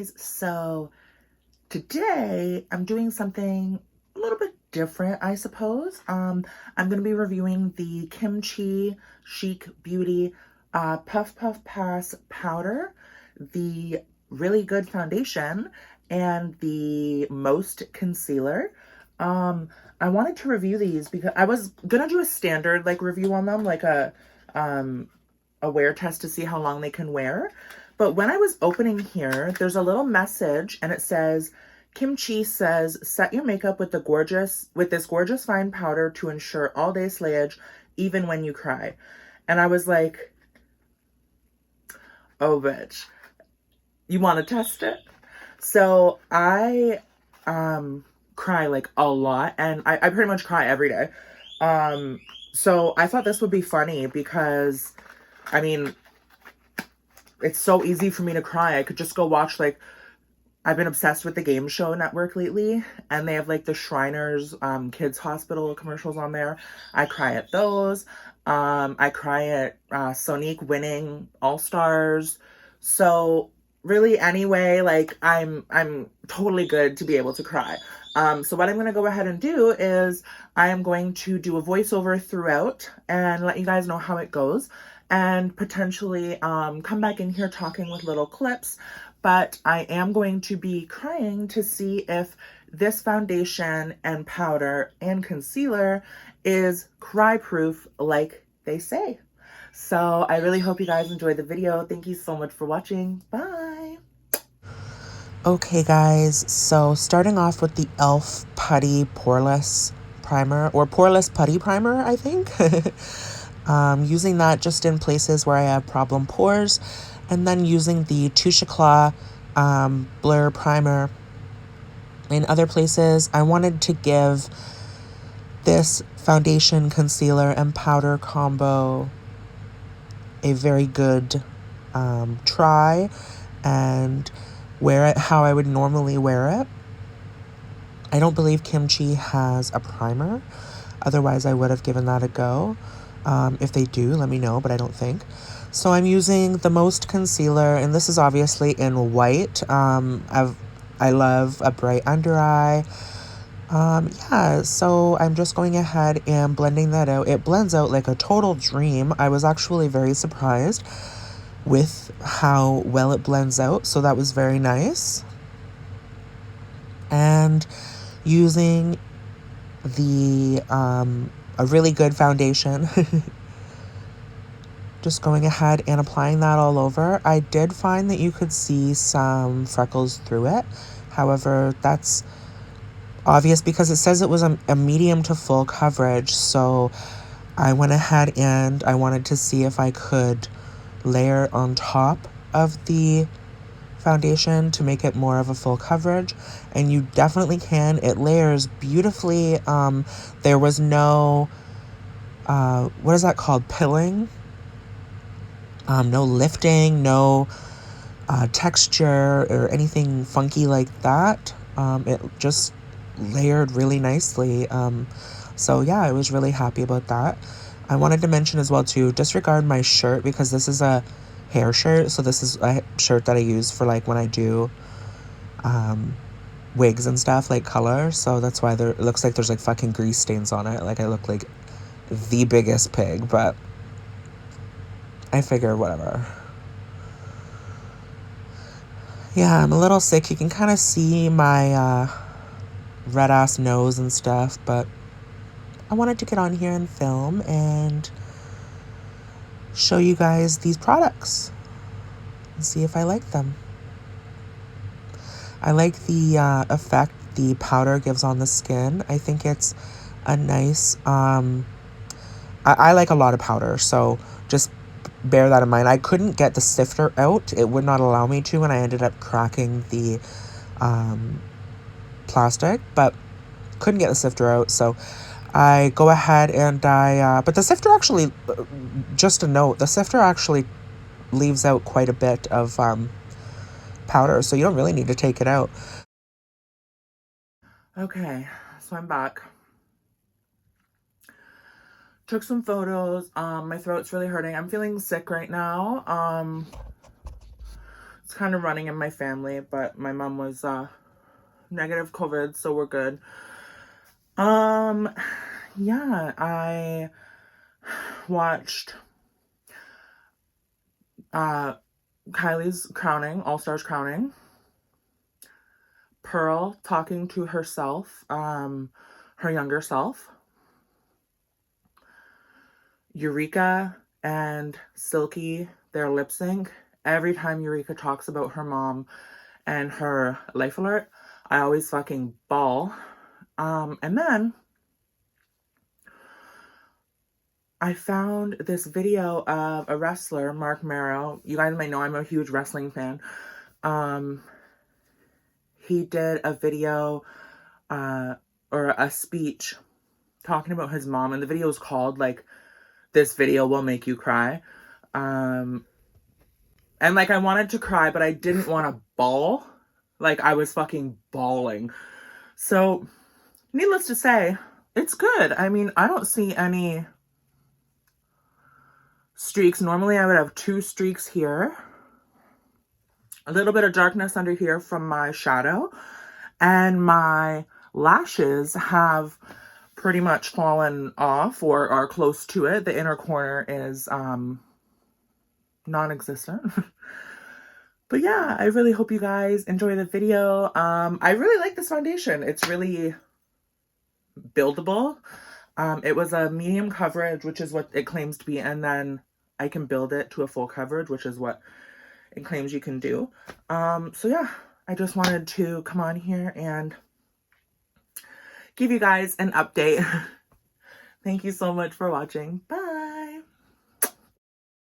guys. So today I'm doing something a little bit different, I suppose. I'm going to be reviewing the Kim Chi Chic Beauty Puff Puff Pass powder, the really good foundation, and the most concealer. I wanted to review these because I was gonna do a standard like review on them, like a wear test to see how long they can wear. But when I was opening here, there's a little message and it says, Kim Chi says, set your makeup with this gorgeous fine powder to ensure all day slayage, even when you cry. And I was like, oh, bitch, you want to test it? So I cry like a lot, and I pretty much cry every day. So I thought this would be funny because, I mean, it's so easy for me to cry. I could just go watch, like, I've been obsessed with the Game Show Network lately, and they have like the Shriners Kids Hospital commercials on there. I cry at those. I cry at Sonique winning All Stars. So really, anyway, like I'm totally good to be able to cry. So what I'm gonna go ahead and do is I am going to do a voiceover throughout and let you guys know how it goes, and potentially come back in here talking with little clips. But I am going to be crying to see if this foundation and powder and concealer is cry proof like they say. So I really hope you guys enjoyed the video. Thank you so much for watching. Bye. Okay guys, so starting off with the e.l.f. Putty Poreless Primer, or Poreless Putty Primer, I think. Using that just in places where I have problem pores, and then using the Touche Eclat Blur Primer in other places. I wanted to give this foundation, concealer, and powder combo a very good try and wear it how I would normally wear it. I don't believe Kim Chi has a primer. Otherwise, I would have given that a go. If they do, let me know, but I don't think. So I'm using the Most Concealer, and this is obviously in white. I love a bright under eye. Yeah, so I'm just going ahead and blending that out. It blends out like a total dream. I was actually very surprised with how well it blends out, so that was very nice. And using the a really good foundation. Just going ahead and applying that all over. I did find that you could see some freckles through it. However, that's obvious because it says it was a medium to full coverage. So I went ahead and I wanted to see if I could layer on top of the foundation to make it more of a full coverage, and you definitely can. It layers beautifully. There was no what is that called, pilling, no lifting, no texture or anything funky like that. It just layered really nicely. So yeah, I was really happy about that. I wanted to mention as well too, disregard my shirt because this is a hair shirt. So this is a shirt that I use for like when I do wigs and stuff, like color. So that's why it looks like there's like fucking grease stains on it. Like I look like the biggest pig, but I figure whatever. Yeah, I'm a little sick. You can kind of see my red ass nose and stuff, but I wanted to get on here and film and show you guys these products and see if I like them. I like the effect the powder gives on the skin. I think it's a nice, I like a lot of powder, so just bear that in mind. I couldn't get the sifter out. It would not allow me to, and I ended up cracking the plastic, but couldn't get the sifter out, so I go ahead and but the sifter actually, just a note, the sifter actually leaves out quite a bit of powder, so you don't really need to take it out. Okay, so I'm back. Took some photos. My throat's really hurting. I'm feeling sick right now. It's kind of running in my family, but my mom was negative COVID, so we're good. Yeah, I watched Kylie's crowning, All Stars crowning. Pearl talking to herself, her younger self. Eureka and Silky, their lip sync. Every time Eureka talks about her mom and her life alert, I always fucking bawl. And then I found this video of a wrestler, Mark Marrow. You guys might know I'm a huge wrestling fan. He did a video or a speech talking about his mom, and the video is called like "This Video Will Make You Cry." And like I wanted to cry, but I didn't want to bawl. Like I was fucking bawling. So, needless to say, it's good. I mean, I don't see any streaks. Normally I would have 2 streaks here. A little bit of darkness under here from my shadow. And my lashes have pretty much fallen off or are close to it. The inner corner is non-existent. But yeah, I really hope you guys enjoy the video. I really like this foundation. It's really buildable. It was a medium coverage, which is what it claims to be, and then I can build it to a full coverage, which is what it claims you can do. So yeah, I just wanted to come on here and give you guys an update. Thank you so much for watching. Bye!